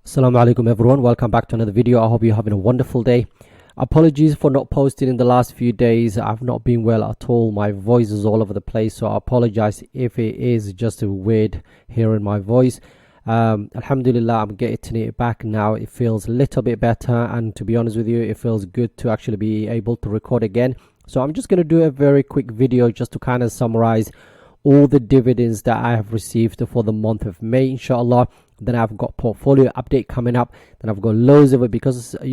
Assalamu alaikum everyone, welcome back to another video. I hope you're having a wonderful day. Apologies for not posting in the last few days. I've not been well at all. My voice is all over the place, so I apologize if it is just a weird hearing my voice. Alhamdulillah, I'm getting it back now. It feels a little bit better, and to be honest with you, it feels good to actually be able to record again. So I'm just going to do a very quick video just to kind of summarize all the dividends that I have received for the month of May, inshallah. Then I've got portfolio update coming up. Then I've got loads of it because I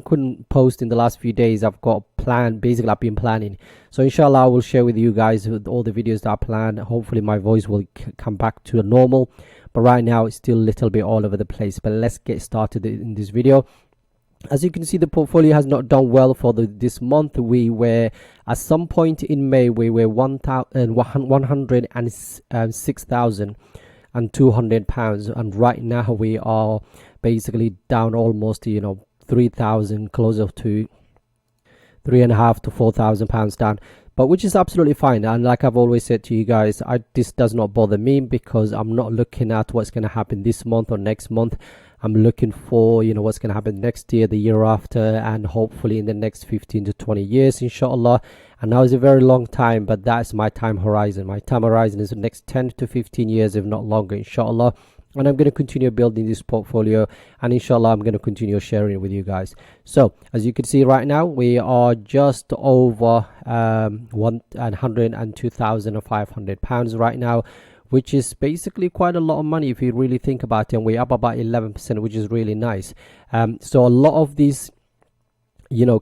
couldn't post in the last few days. I've got plan. Basically, I've been planning. So inshallah, I will share with you guys all the videos that I plan. Hopefully, my voice will come back to normal. But right now, it's still a little bit all over the place. But let's get started in this video. As you can see, the portfolio has not done well for this month. We were at some point in May, we were 106,200 pounds, and right now we are basically down almost 3,000, closer to 3,500 to 4,000 pounds down, but which is absolutely fine. And like I've always said to you guys, this does not bother me because I'm not looking at what's going to happen this month or next month. I'm looking for what's going to happen next year, the year after, and hopefully in the next 15 to 20 years, inshallah. And now is a very long time, but that's my time horizon. My time horizon is the next 10 to 15 years, if not longer, inshallah. And I'm going to continue building this portfolio, and inshallah I'm going to continue sharing it with you guys. So as you can see right now, we are just over 102,500 pounds right now, which is basically quite a lot of money if you really think about it. And we're up about 11%, which is really nice. So a lot of these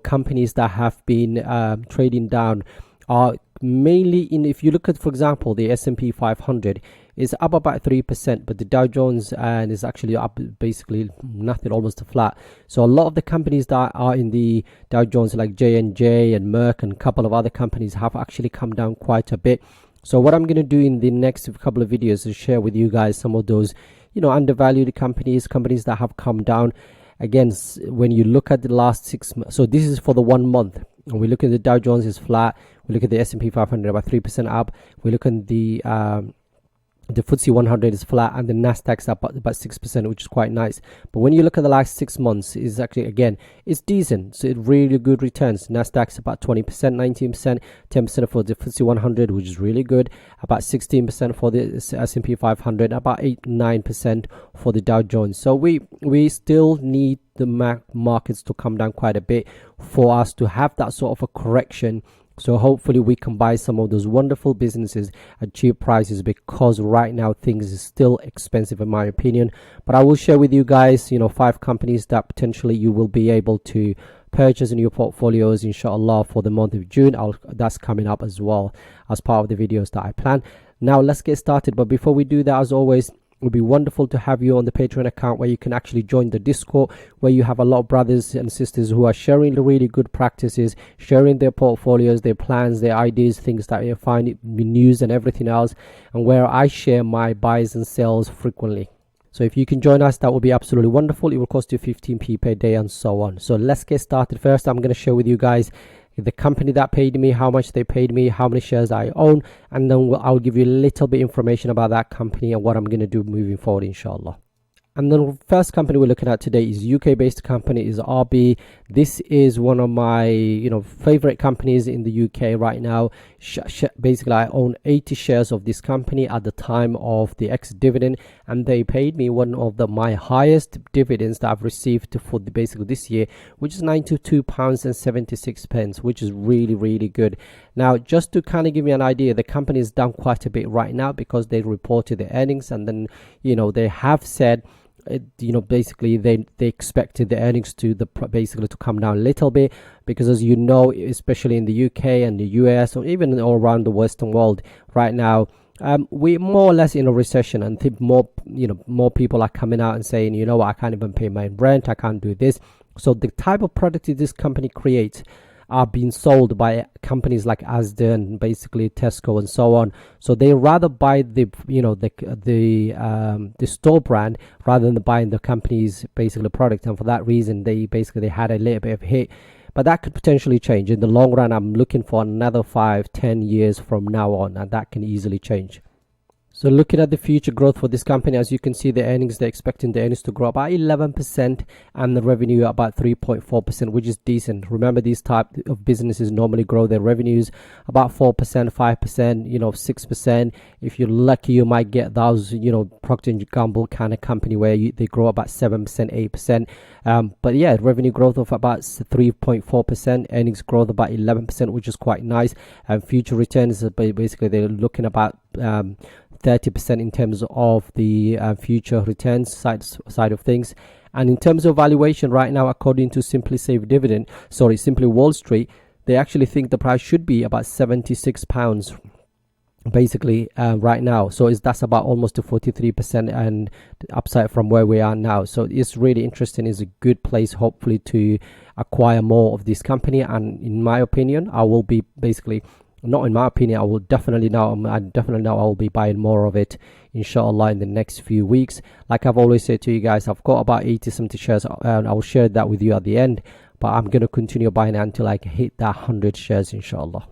companies that have been trading down are mainly if you look at, for example, the S&P 500 is up about 3%, but the Dow Jones is actually up basically nothing, almost flat. So a lot of the companies that are in the Dow Jones, like J&J and Merck and a couple of other companies, have actually come down quite a bit. So what I'm going to do in the next couple of videos is share with you guys some of those undervalued companies that have come down. Again, when you look at the last 6 months, so this is for the 1 month, and we look at the Dow Jones is flat, we look at the S&P 500 about 3% up, we look at the FTSE 100 is flat, and the Nasdaq's up about 6%, which is quite nice. But when you look at the last 6 months, is actually, again, it's decent. So it really good returns. Nasdaq's about 20%, 19%, 10% for the FTSE 100, which is really good. About 16% for the S&P 500, about 8-9% for the Dow Jones. So we still need the markets to come down quite a bit for us to have that sort of a correction. So hopefully we can buy some of those wonderful businesses at cheap prices, because right now things is still expensive in my opinion. But I will share with you guys 5 companies that potentially you will be able to purchase in your portfolios, inshallah, for the month of June. That's coming up as well as part of the videos that I plan. Now let's get started. But before we do that, as always, it would be wonderful to have you on the Patreon account, where you can actually join the Discord, where you have a lot of brothers and sisters who are sharing the really good practices, sharing their portfolios, their plans, their ideas, things that you find in news and everything else, and where I share my buys and sells frequently. So if you can join us, that would be absolutely wonderful. It will cost you 15p per day and so on. So let's get started. First, I'm going to share with you guys the company that paid me, how much they paid me, how many shares I own, and then I'll give you a little bit information about that company and what I'm going to do moving forward, inshallah. And the first company we're looking at today is UK based company, is RB. This is one of my favorite companies in the UK right now. Basically, I own 80 shares of this company at the time of the ex-dividend, and they paid me one of my highest dividends that I've received for basically this year, which is £92.76, which is really, really good. Now, just to kind of give you an idea, the company is down quite a bit right now because they reported the earnings, and then they have said basically they expected the earnings to basically to come down a little bit, because as you know, especially in the UK and the US, or even all around the Western world right now, we're more or less in a recession, and think more people are coming out and saying, I can't even pay my rent, I can't do this. So the type of product this company creates are being sold by companies like Asda and basically Tesco and so on. So they rather buy the store brand rather than buying the company's basically product, and for that reason they had a little bit of hit. But that could potentially change in the long run. I'm looking for another 5-10 years from now on, and that can easily change. So looking at the future growth for this company, as you can see, the earnings, they're expecting the earnings to grow about 11% and the revenue about 3.4%, which is decent. Remember, these type of businesses normally grow their revenues about 4%, 5%, 6%. If you're lucky, you might get those, Procter & Gamble kind of company where they grow about 7%, 8%. But yeah, revenue growth of about 3.4%, earnings growth about 11%, which is quite nice. And future returns, basically, they're looking about 30% in terms of the future returns side of things. And in terms of valuation right now, according to Simply Wall Street, they actually think the price should be about £76 basically right now. So that's about almost a 43% and upside from where we are now. So it's really interesting. It's a good place hopefully to acquire more of this company. And in my opinion, I will be basically, not in my opinion, I definitely know I will be buying more of it, InshaAllah, in the next few weeks. Like I've always said to you guys, I've got about 80-something shares, and I will share that with you at the end. But I'm going to continue buying it until I can hit that 100 shares, InshaAllah.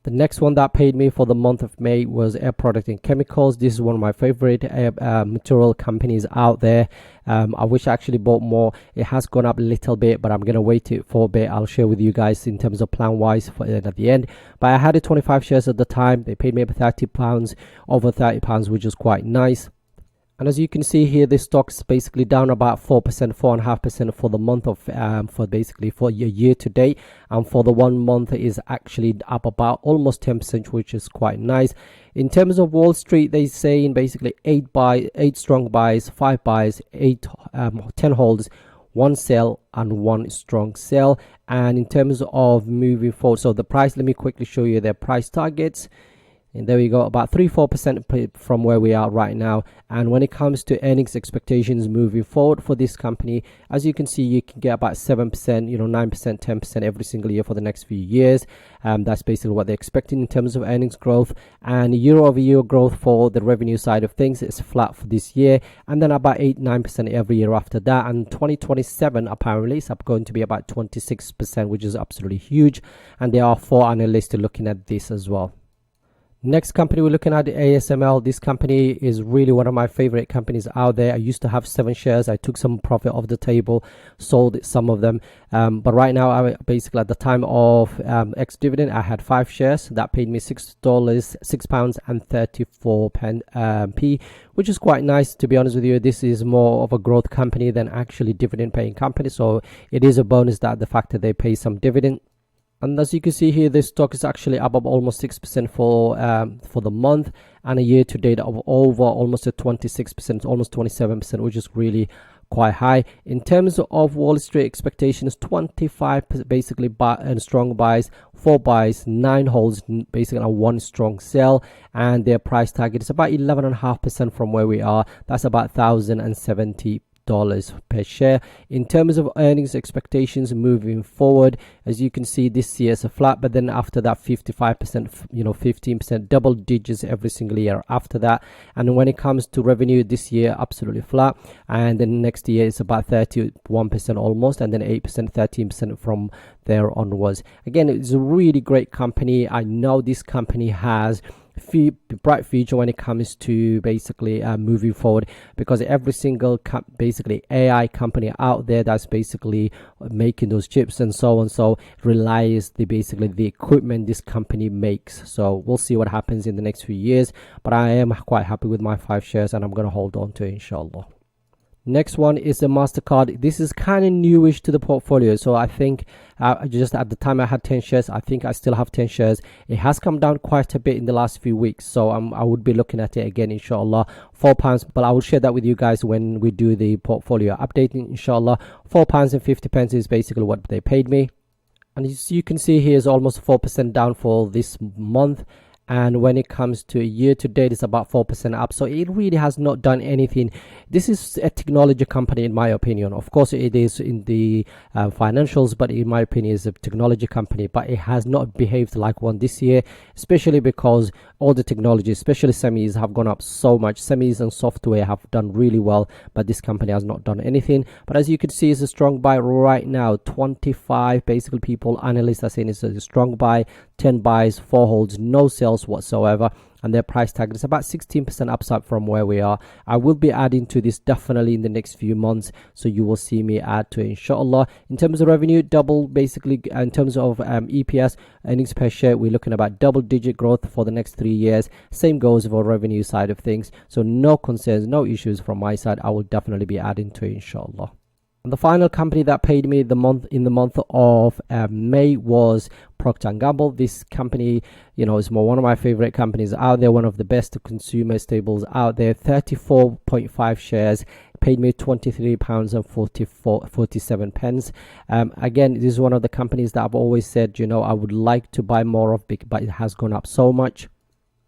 The next one that paid me for the month of May was Air Product and Chemicals. This is one of my favorite material companies out there. I wish I actually bought more. It has gone up a little bit, but I'm going to wait it for a bit. I'll share with you guys in terms of plan wise at the end. But I had 25 shares at the time. They paid me about £30, over £30, which is quite nice. And as you can see here, this stock's basically down about 4%, 4.5% for the month of, for your year to date. And for the 1 month is actually up about almost 10%, which is quite nice. In terms of Wall Street, they say in basically 8 strong buys, 5 buys, 10 holds, 1 sell and 1 strong sell. And in terms of moving forward, so the price, let me quickly show you their price targets. And there we go, about 3-4% from where we are right now. And when it comes to earnings expectations moving forward for this company, as you can see, you can get about 7%, 9%, 10% every single year for the next few years. That's basically what they're expecting in terms of earnings growth. And year-over-year growth for the revenue side of things is flat for this year, and then about 8-9% every year after that. And 2027 apparently is going to be about 26%, which is absolutely huge. And there are 4 analysts looking at this as well. Next company we're looking at, ASML. This company is really one of my favorite companies out there. I used to have 7 shares. I took some profit off the table, sold some of them. But right now, I basically at the time of ex-dividend, I had 5 shares. That paid me £6.34, which is quite nice, to be honest with you. This is more of a growth company than actually dividend paying company. So it is a bonus that the fact that they pay some dividend. And as you can see here, this stock is actually up almost 6% for the month, and a year to date of over almost 26%, almost 27%, which is really quite high. In terms of Wall Street expectations, 25 basically strong buys, 4 buys, 9 holds, basically a 1 strong sell, and their price target is about 11.5% from where we are. That's about $1,070 per share. In terms of earnings expectations moving forward, as you can see, this year is a flat, but then after that 55%, 15%, double digits every single year after that. And when it comes to revenue, this year absolutely flat, and then next year it's about 31% almost, and then 8%, 13% from there onwards. Again, it's a really great company. I know this company has bright future when it comes to basically moving forward, because every single basically AI company out there that's basically making those chips and so on, so relies basically the equipment this company makes. So we'll see what happens in the next few years, but I am quite happy with my 5 shares, and I'm going to hold on to it, inshallah. Next one is the MasterCard. This is kind of newish to the portfolio. So I think just at the time I had 10 shares. I think I still have 10 shares. It has come down quite a bit in the last few weeks. So I would be looking at it again, inshallah. £4, but I will share that with you guys when we do the portfolio updating, inshallah. £4.50 is basically what they paid me. And as you can see here is almost 4% down for this month. And when it comes to year to date, it's about 4% up. So it really has not done anything. This is a technology company, in my opinion. Of course, it is in the financials, but in my opinion, it's a technology company. But it has not behaved like one this year, especially because all the technology, especially semis, have gone up so much. Semis and software have done really well, but this company has not done anything. But as you can see, it's a strong buy right now. 25 basically people, analysts are saying it's a strong buy. 10 buys, 4 holds, no sales whatsoever, and their price tag is about 16% upside from where we are. I will be adding to this definitely in the next few months, so you will see me add to it, inshallah. In terms of revenue, double basically. In terms of EPS, earnings per share, we're looking about double-digit growth for the next 3 years. Same goes for revenue side of things, so no concerns, no issues from my side. I will definitely be adding to it, inshallah. And the final company that paid me in the month of May was Procter & Gamble. This company, is one of my favorite companies out there, one of the best consumer staples out there. 34.5 shares, paid me £23.47. Again, this is one of the companies that I've always said, I would like to buy more of, but it has gone up so much.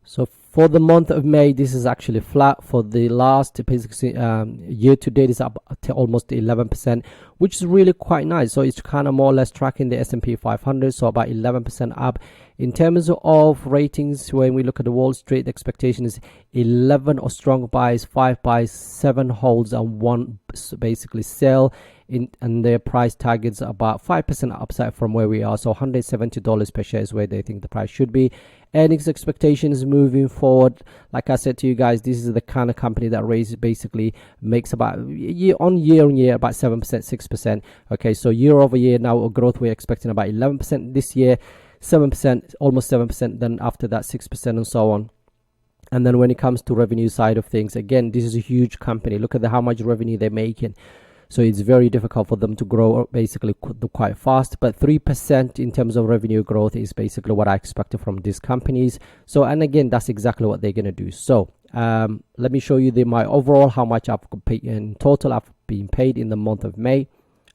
So for the month of May, this is actually flat. For the last year to date, is up to almost 11%, which is really quite nice. So it's kind of more or less tracking the S&P 500, so about 11% up. In terms of ratings, when we look at the Wall Street, the expectation is 11 or strong buys, 5 buys, 7 holds, and 1 basically sell. And their price targets about 5% upside from where we are, so $170 per share is where they think the price should be. Earnings expectations moving forward, like I said to you guys, this is the kind of company that basically makes about year on year about 7%, 6%. Okay, so year over year now growth, we're expecting about 11% this year, 7%, almost 7%, then after that 6% and so on. And then when it comes to revenue side of things, again, this is a huge company. Look at how much revenue they're making. So it's very difficult for them to grow basically quite fast, but 3% in terms of revenue growth is basically what I expected from these companies. So, and again, that's exactly what they're going to do. So let me show you my overall, how much I've paid in total. I've been paid in the month of May,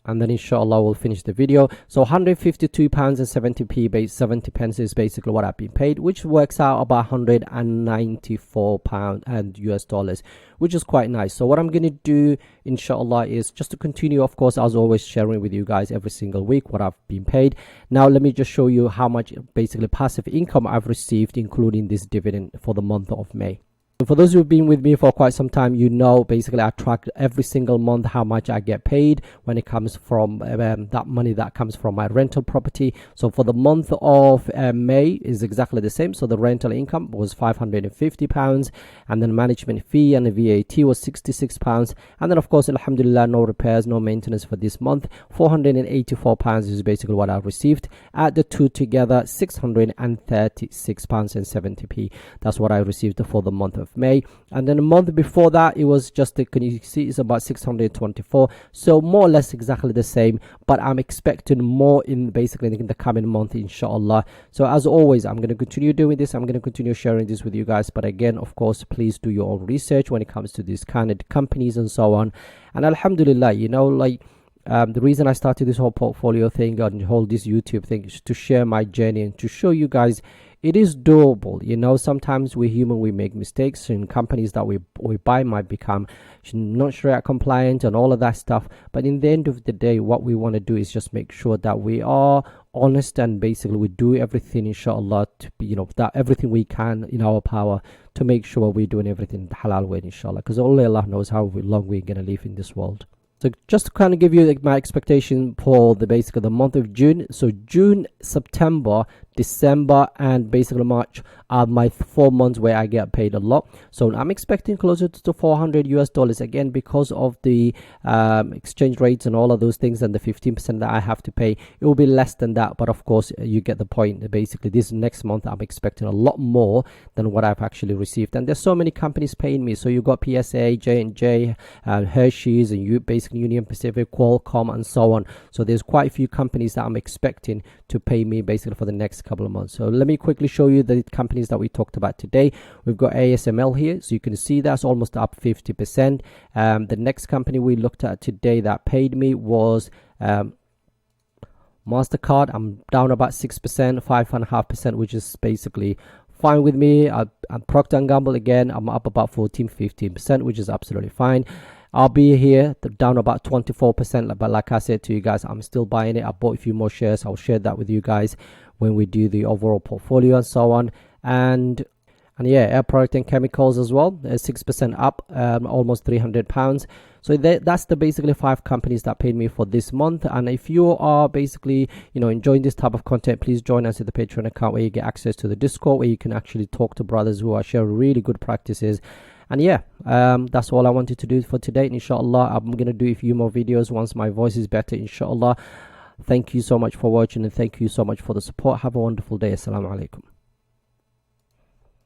and then inshallah we'll finish the video. So £152.70 70 pence is basically what I've been paid, which works out about £194 and US dollars, which is quite nice. So what I'm going to do inshallah is just to continue, of course, as always, sharing with you guys every single week what I've been paid. Now let me just show you how much basically passive income I've received, including this dividend for the month of May. For those who've been with me for quite some time, basically I track every single month how much I get paid when it comes from that money that comes from my rental property. So for the month of May is exactly the same. So the rental income was £550, and then management fee and the VAT was £66, and then of course alhamdulillah, no repairs, no maintenance for this month. £484 is basically what I received. Add the two together, £636.70. That's what I received for the month of May. And then a month before that, it was just can you see it's about 624, so more or less exactly the same, but I'm expecting more in basically in the coming month, inshallah. So as always, I'm going to continue doing this, I'm going to continue sharing this with you guys, but again, of course, please do your own research when it comes to these kind of companies and so on. And alhamdulillah, the reason I started this whole portfolio thing and whole this YouTube thing is to share my journey and to show you guys it is doable. Sometimes we're human, we make mistakes, and companies that we buy might become not Sharia compliant and all of that stuff. But in the end of the day, what we want to do is just make sure that we are honest, and basically we do everything inshallah to be, that everything we can in our power to make sure we're doing everything the halal way, inshallah, because only Allah knows how long we're going to live in this world. So just to kind of give you my expectation for basically the month of June. So June, September, December, and basically March are my 4 months where I get paid a lot. So I'm expecting closer to $400 US dollars, again because of the exchange rates and all of those things, and the 15% that I have to pay. It will be less than that, but of course you get the point. Basically this next month I'm expecting a lot more than what I've actually received, and there's so many companies paying me. So you got PSA, J&J, Hershey's, and you basically Union Pacific, Qualcomm, and so on. So there's quite a few companies that I'm expecting to pay me basically for the next couple of months. So let me quickly show you the companies that we talked about today. We've got ASML here, so you can see that's almost up 50%. The next company we looked at today that paid me was MasterCard. I'm down about 6%, 5.5%, which is basically fine with me. I'm Procter & Gamble again, I'm up about 14-15%, which is absolutely fine. I'll be here down about 24%, but like I said to you guys, I'm still buying it. I bought a few more shares. I'll share that with you guys when we do the overall portfolio and so on. And And yeah, air product and chemicals as well, 6% up, almost £300. So that's the basically 5 companies that paid me for this month. And if you are basically, enjoying this type of content, please join us at the Patreon account, where you get access to the Discord, where you can actually talk to brothers who are sharing really good practices. And yeah, that's all I wanted to do for today. Inshallah, I'm gonna do a few more videos once my voice is better, inshallah. Thank you so much for watching, and thank you so much for the support. Have a wonderful day. Assalamu alaikum.